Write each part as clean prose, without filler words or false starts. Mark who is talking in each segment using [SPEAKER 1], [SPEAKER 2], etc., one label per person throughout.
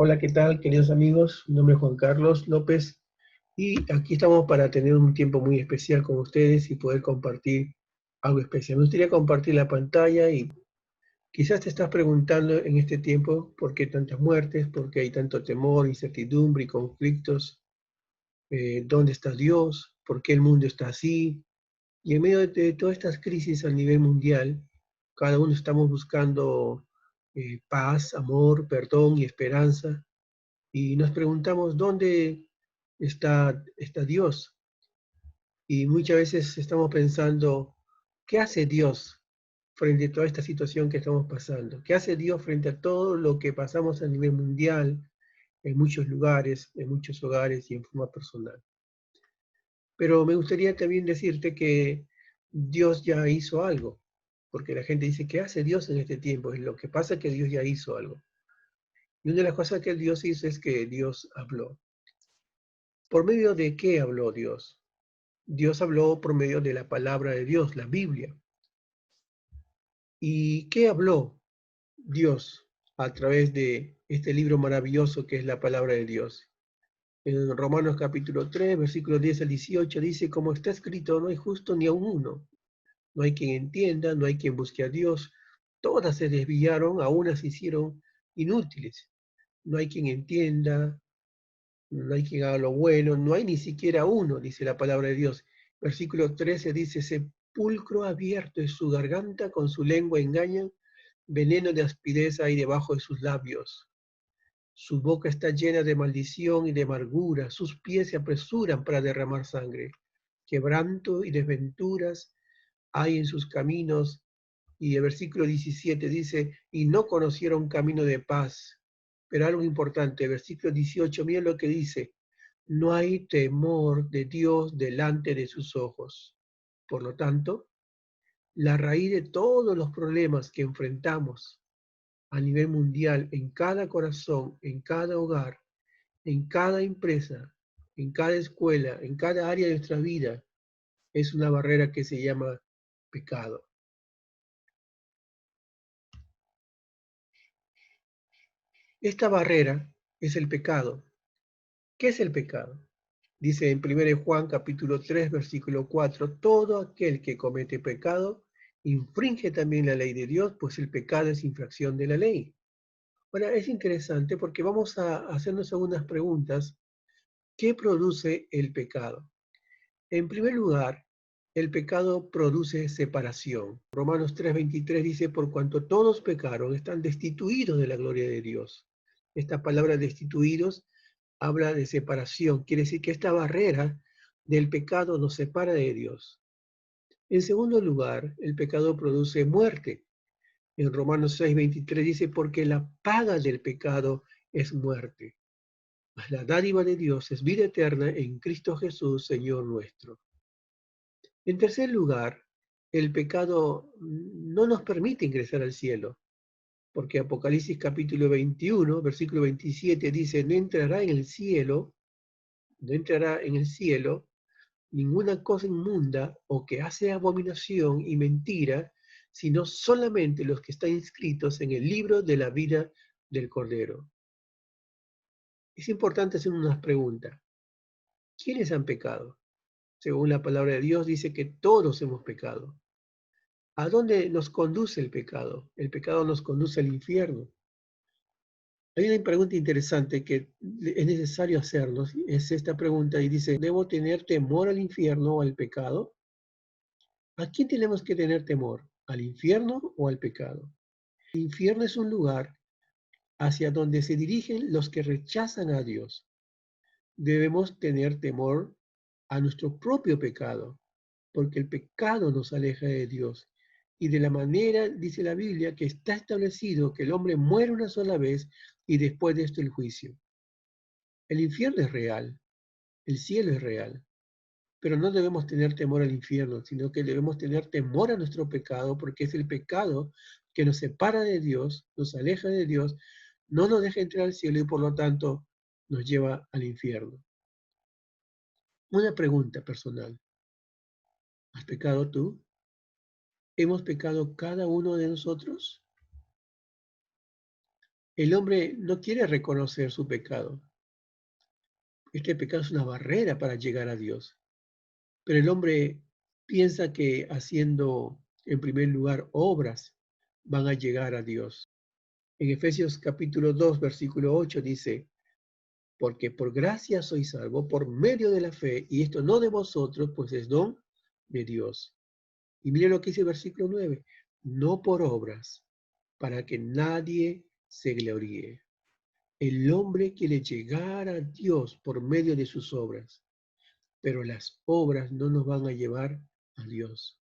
[SPEAKER 1] Hola, ¿qué tal, queridos amigos? Mi nombre es Juan Carlos López y aquí estamos para tener un tiempo muy especial con ustedes y poder compartir algo especial. Me gustaría compartir la pantalla y quizás te estás preguntando en este tiempo por qué tantas muertes, por qué hay tanto temor, incertidumbre y conflictos, dónde está Dios, por qué el mundo está así. Y en medio de todas estas crisis a nivel mundial, cada uno estamos buscando paz, amor, perdón y esperanza y nos preguntamos dónde está Dios. Y muchas veces estamos pensando, ¿qué hace Dios frente a toda esta situación que estamos pasando? ¿Qué hace Dios frente a todo lo que pasamos a nivel mundial, en muchos lugares, en muchos hogares y en forma personal? Pero me gustaría también decirte que Dios ya hizo algo, porque la gente dice, ¿qué hace Dios en este tiempo? Lo que pasa es que Dios ya hizo algo. Y una de las cosas que Dios hizo es que Dios habló. ¿Por medio de qué habló Dios? Dios habló por medio de la palabra de Dios, la Biblia. ¿Y qué habló Dios a través de este libro maravilloso que es la palabra de Dios? En Romanos capítulo 3, versículos 10 al 18 dice, como está escrito, no hay justo ni aun uno. No hay quien entienda, no hay quien busque a Dios. Todas se desviaron, a unas se hicieron inútiles. No hay quien entienda, no hay quien haga lo bueno, no hay ni siquiera uno, dice la palabra de Dios. Versículo 13 dice, sepulcro abierto es su garganta, con su lengua engañan, veneno de aspidez hay debajo de sus labios. Su boca está llena de maldición y de amargura, sus pies se apresuran para derramar sangre. Quebranto y desventuras hay en sus caminos. Y el versículo 17 dice, y no conocieron camino de paz. Pero algo importante, versículo 18, miren lo que dice, no hay temor de Dios delante de sus ojos. Por lo tanto, la raíz de todos los problemas que enfrentamos a nivel mundial, en cada corazón, en cada hogar, en cada empresa, en cada escuela, en cada área de nuestra vida, es una barrera que se llama pecado. Esta barrera es el pecado. ¿Qué es el pecado? Dice en 1 Juan capítulo 3, versículo 4, todo aquel que comete pecado infringe también la ley de Dios, pues el pecado es infracción de la ley. Ahora, es interesante porque vamos a hacernos algunas preguntas. ¿Qué produce el pecado? En primer lugar, el pecado produce separación. Romanos 3:23 dice, por cuanto todos pecaron, están destituidos de la gloria de Dios. Esta palabra destituidos habla de separación, quiere decir que esta barrera del pecado nos separa de Dios. En segundo lugar, el pecado produce muerte. En Romanos 6:23 dice, porque la paga del pecado es muerte, mas la dádiva de Dios es vida eterna en Cristo Jesús, Señor nuestro. En tercer lugar, el pecado no nos permite ingresar al cielo, porque Apocalipsis capítulo 21, versículo 27 dice, no entrará en el cielo ninguna cosa inmunda o que hace abominación y mentira, sino solamente los que están inscritos en el libro de la vida del Cordero. Es importante hacer unas preguntas. ¿Quiénes han pecado? Según la palabra de Dios dice que todos hemos pecado. ¿A dónde nos conduce el pecado? El pecado nos conduce al infierno. Hay una pregunta interesante que es necesario hacernos, es esta pregunta y dice, ¿debo tener temor al infierno o al pecado? ¿A quién tenemos que tener temor? ¿Al infierno o al pecado? El infierno es un lugar hacia donde se dirigen los que rechazan a Dios. Debemos tener temor a nuestro propio pecado, porque el pecado nos aleja de Dios. Y de la manera, dice la Biblia, que está establecido que el hombre muere una sola vez y después de esto el juicio. El infierno es real, el cielo es real, pero no debemos tener temor al infierno, sino que debemos tener temor a nuestro pecado, porque es el pecado que nos separa de Dios, nos aleja de Dios, no nos deja entrar al cielo y por lo tanto nos lleva al infierno. Una pregunta personal. ¿Has pecado tú? ¿Hemos pecado cada uno de nosotros? El hombre no quiere reconocer su pecado. Este pecado es una barrera para llegar a Dios. Pero el hombre piensa que haciendo, en primer lugar, obras van a llegar a Dios. En Efesios capítulo 2, versículo 8 dice, porque por gracia sois salvos por medio de la fe, y esto no de vosotros, pues es don de Dios. Y mire lo que dice el versículo 9, no por obras, para que nadie se gloríe. El hombre quiere llegar a Dios por medio de sus obras, pero las obras no nos van a llevar a Dios.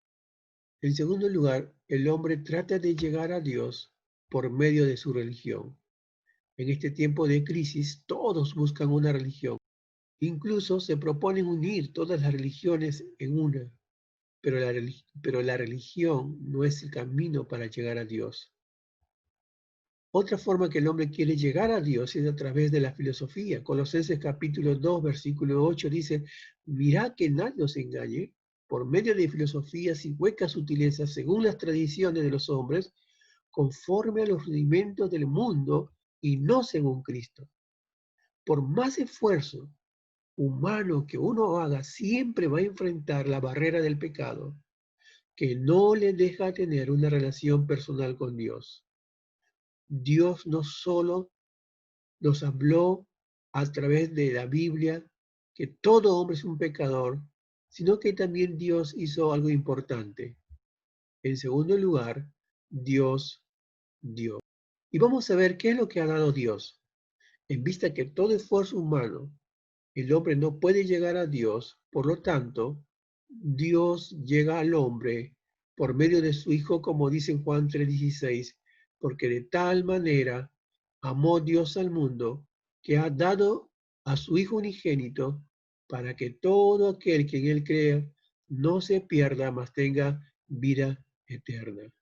[SPEAKER 1] En segundo lugar, el hombre trata de llegar a Dios por medio de su religión. En este tiempo de crisis, todos buscan una religión. Incluso se proponen unir todas las religiones en una, pero la religión no es el camino para llegar a Dios. Otra forma que el hombre quiere llegar a Dios es a través de la filosofía. Colosenses capítulo 2, versículo 8 dice, mirad que nadie os engañe por medio de filosofías y huecas sutilezas según las tradiciones de los hombres, conforme a los rudimentos del mundo y no según Cristo. Por más esfuerzo humano que uno haga, siempre va a enfrentar la barrera del pecado, que no le deja tener una relación personal con Dios. Dios no solo nos habló a través de la Biblia que todo hombre es un pecador, sino que también Dios hizo algo importante. En segundo lugar, Dios dio. Y vamos a ver qué es lo que ha dado Dios. En vista que todo esfuerzo humano, el hombre no puede llegar a Dios, por lo tanto, Dios llega al hombre por medio de su Hijo, como dice en Juan 3:16, porque de tal manera amó Dios al mundo, que ha dado a su Hijo unigénito, para que todo aquel que en él crea no se pierda, mas tenga vida eterna.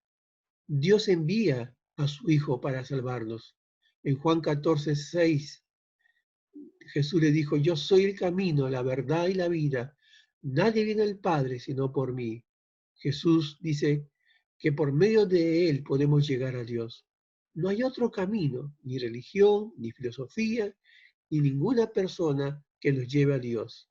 [SPEAKER 1] Dios envía a su Hijo para salvarnos. En Juan 14:6 Jesús le dijo, yo soy el camino, la verdad y la vida. Nadie viene al Padre sino por mí. Jesús dice que por medio de Él podemos llegar a Dios. No hay otro camino, ni religión, ni filosofía, ni ninguna persona que nos lleve a Dios.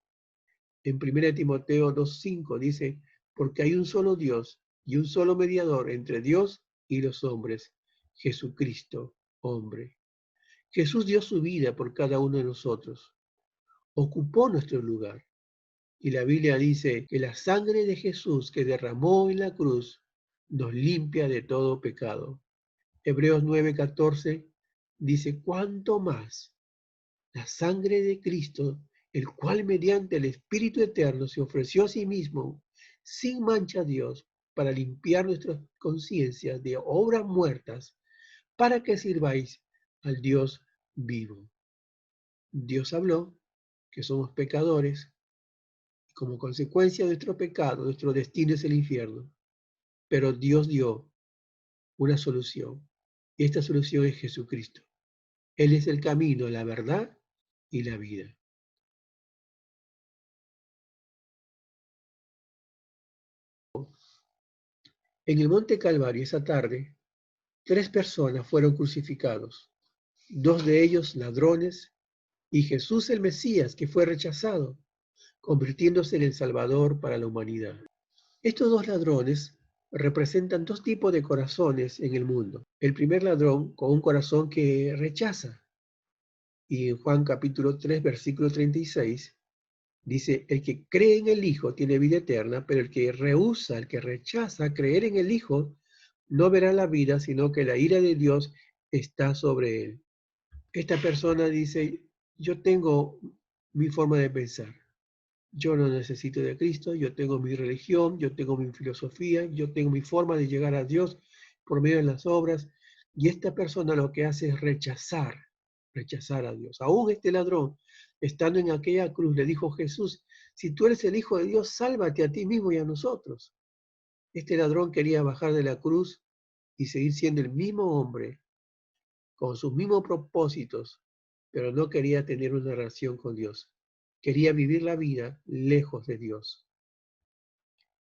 [SPEAKER 1] En 1 Timoteo 2:5 dice, porque hay un solo Dios y un solo mediador entre Dios y los hombres, Jesucristo, hombre. Jesús dio su vida por cada uno de nosotros, ocupó nuestro lugar. Y la Biblia dice que la sangre de Jesús que derramó en la cruz nos limpia de todo pecado. Hebreos 9:14 dice, ¿cuánto más la sangre de Cristo, el cual mediante el Espíritu Eterno se ofreció a sí mismo sin mancha a Dios para limpiar nuestras conciencias de obras muertas, para que sirváis al Dios vivo? Dios habló que somos pecadores. Como consecuencia de nuestro pecado, nuestro destino es el infierno. Pero Dios dio una solución. Y esta solución es Jesucristo. Él es el camino, la verdad y la vida. En el monte Calvario esa tarde, 3 personas fueron crucificados. 2 de ellos ladrones y Jesús el Mesías, que fue rechazado, convirtiéndose en el Salvador para la humanidad. Estos 2 ladrones representan 2 tipos de corazones en el mundo. El primer ladrón con un corazón que rechaza. Y en Juan capítulo 3, versículo 36, dice, el que cree en el Hijo tiene vida eterna, pero el que rehúsa, el que rechaza creer en el Hijo, no verá la vida, sino que la ira de Dios está sobre él. Esta persona dice, yo tengo mi forma de pensar. Yo no necesito de Cristo, yo tengo mi religión, yo tengo mi filosofía, yo tengo mi forma de llegar a Dios por medio de las obras. Y esta persona lo que hace es rechazar a Dios. Aún este ladrón, estando en aquella cruz, le dijo Jesús, si tú eres el Hijo de Dios, sálvate a ti mismo y a nosotros. Este ladrón quería bajar de la cruz y seguir siendo el mismo hombre, con sus mismos propósitos, pero no quería tener una relación con Dios. Quería vivir la vida lejos de Dios.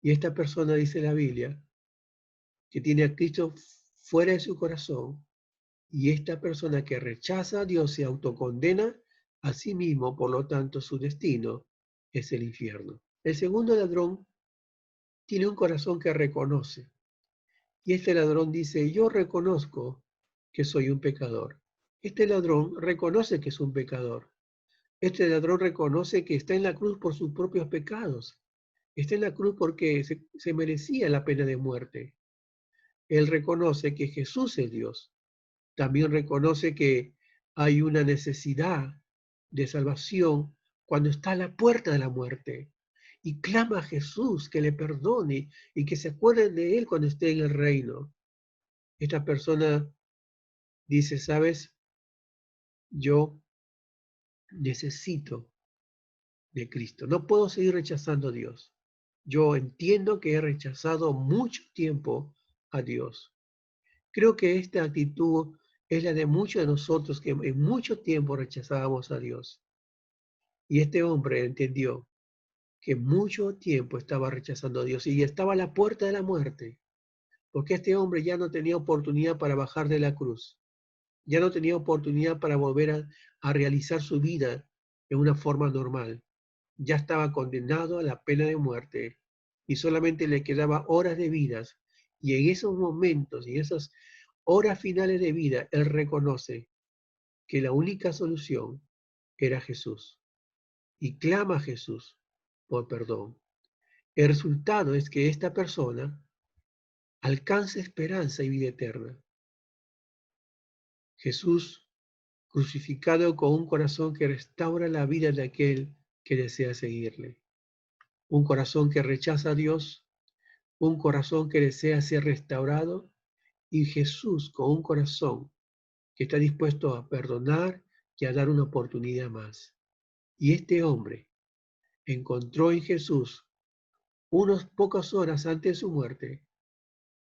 [SPEAKER 1] Y esta persona, dice la Biblia, que tiene a Cristo fuera de su corazón Y esta persona que rechaza a Dios se autocondena a sí mismo, por lo tanto su destino es el infierno. El segundo ladrón tiene un corazón que reconoce. Y este ladrón dice, yo reconozco que soy un pecador. Este ladrón reconoce que es un pecador. Este ladrón reconoce que está en la cruz por sus propios pecados. Está en la cruz porque se merecía la pena de muerte. Él reconoce que Jesús es Dios. También reconoce que hay una necesidad de salvación cuando está a la puerta de la muerte. Y clama a Jesús que le perdone y que se acuerden de él cuando esté en el reino. Esta persona dice, ¿sabes? Yo necesito de Cristo. No puedo seguir rechazando a Dios. Yo entiendo que he rechazado mucho tiempo a Dios. Creo que esta actitud es la de muchos de nosotros que en mucho tiempo rechazábamos a Dios. Y este hombre entendió que mucho tiempo estaba rechazando a Dios y estaba a la puerta de la muerte, porque este hombre ya no tenía oportunidad para bajar de la cruz. Ya no tenía oportunidad para volver a realizar su vida en una forma normal. Ya estaba condenado a la pena de muerte y solamente le quedaba horas de vidas. Y en esos momentos y esas horas finales de vida, él reconoce que la única solución era Jesús y clama a Jesús por perdón. El resultado es que esta persona alcanza esperanza y vida eterna. Jesús crucificado con un corazón que restaura la vida de aquel que desea seguirle. Un corazón que rechaza a Dios, un corazón que desea ser restaurado, y Jesús con un corazón que está dispuesto a perdonar y a dar una oportunidad más. Y este hombre encontró en Jesús, unas pocas horas antes de su muerte,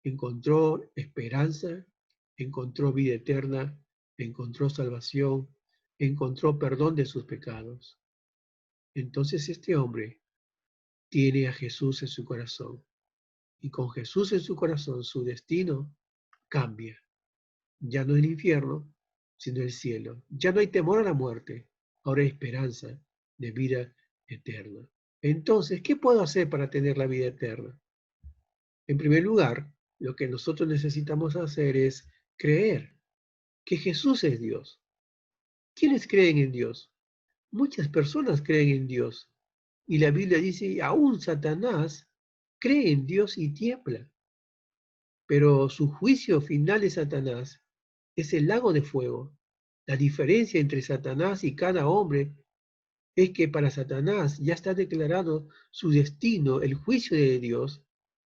[SPEAKER 1] encontró esperanza, encontró vida eterna, encontró salvación, encontró perdón de sus pecados. Entonces este hombre tiene a Jesús en su corazón y con Jesús en su corazón su destino cambia. Ya no el infierno, sino el cielo. Ya no hay temor a la muerte, ahora hay esperanza de vida eterna. Entonces, ¿qué puedo hacer para tener la vida eterna? En primer lugar, lo que nosotros necesitamos hacer es creer que Jesús es Dios. ¿Quiénes creen en Dios? Muchas personas creen en Dios. Y la Biblia dice, aún Satanás cree en Dios y tiembla. Pero su juicio final de Satanás es el lago de fuego. La diferencia entre Satanás y cada hombre es que para Satanás ya está declarado su destino, el juicio de Dios,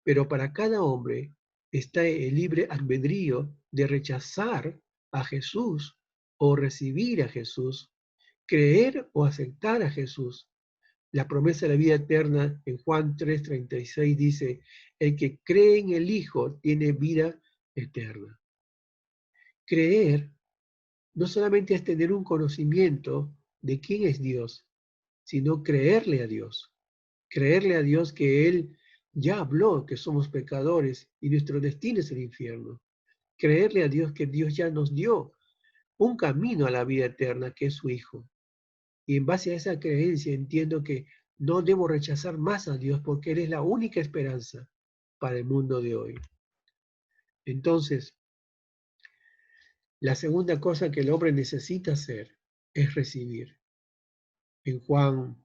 [SPEAKER 1] pero para cada hombre está el libre albedrío de rechazar a Jesús o recibir a Jesús, creer o aceptar a Jesús. La promesa de la vida eterna en Juan 3:36 dice, el que cree en el Hijo tiene vida eterna. Creer no solamente es tener un conocimiento de quién es Dios, sino creerle a Dios. Creerle a Dios que Él ya habló que somos pecadores y nuestro destino es el infierno. Creerle a Dios que Dios ya nos dio un camino a la vida eterna, que es su Hijo. Y en base a esa creencia entiendo que no debo rechazar más a Dios porque Él es la única esperanza para el mundo de hoy. Entonces, la segunda cosa que el hombre necesita hacer es recibir. En Juan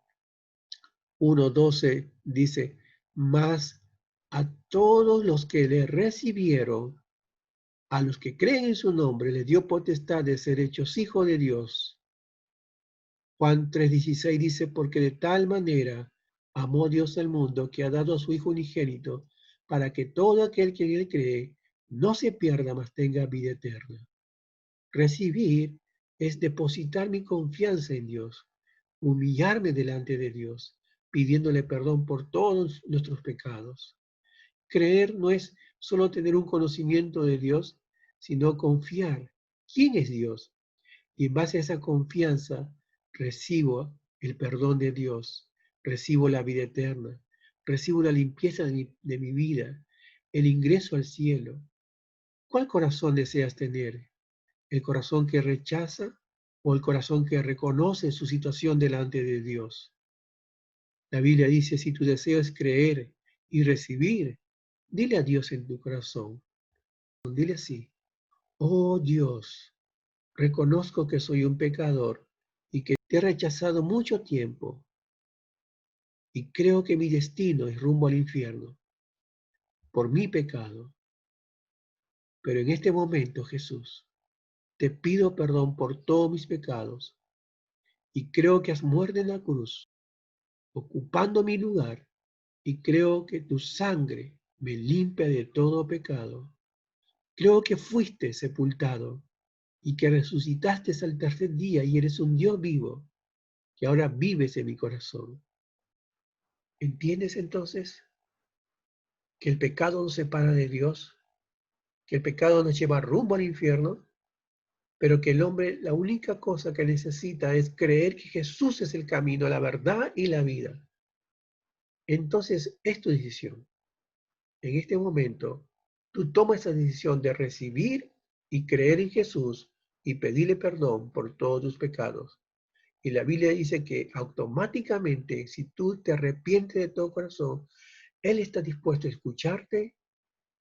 [SPEAKER 1] 1:12 dice, mas a todos los que le recibieron, a los que creen en su nombre, les dio potestad de ser hechos hijos de Dios. Juan 3:16 dice, porque de tal manera amó Dios al mundo que ha dado a su Hijo unigénito, para que todo aquel que en él cree no se pierda, mas tenga vida eterna. Recibir es depositar mi confianza en Dios, humillarme delante de Dios, pidiéndole perdón por todos nuestros pecados. Creer no es solo tener un conocimiento de Dios, sino confiar. ¿Quién es Dios? Y en base a esa confianza recibo el perdón de Dios, recibo la vida eterna, recibo la limpieza de mi vida, el ingreso al cielo. ¿Cuál corazón deseas tener? ¿El corazón que rechaza o el corazón que reconoce su situación delante de Dios? La Biblia dice, si tu deseo es creer y recibir, dile a Dios en tu corazón, dile así, oh Dios, reconozco que soy un pecador y que te he rechazado mucho tiempo y creo que mi destino es rumbo al infierno por mi pecado. Pero en este momento, Jesús, te pido perdón por todos mis pecados y creo que has muerto en la cruz, ocupando mi lugar, y creo que tu sangre me limpia de todo pecado. Creo que fuiste sepultado y que resucitaste al tercer día y eres un Dios vivo, que ahora vives en mi corazón. ¿Entiendes entonces que el pecado nos separa de Dios, que el pecado nos lleva rumbo al infierno, pero que el hombre la única cosa que necesita es creer que Jesús es el camino, la verdad y la vida? Entonces es tu decisión. En este momento, tú tomas esa decisión de recibir y creer en Jesús y pedirle perdón por todos tus pecados. Y la Biblia dice que automáticamente, si tú te arrepientes de todo corazón, Él está dispuesto a escucharte,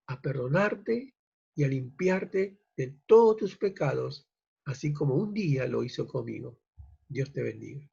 [SPEAKER 1] a perdonarte y a limpiarte de todos tus pecados, así como un día lo hizo conmigo. Dios te bendiga.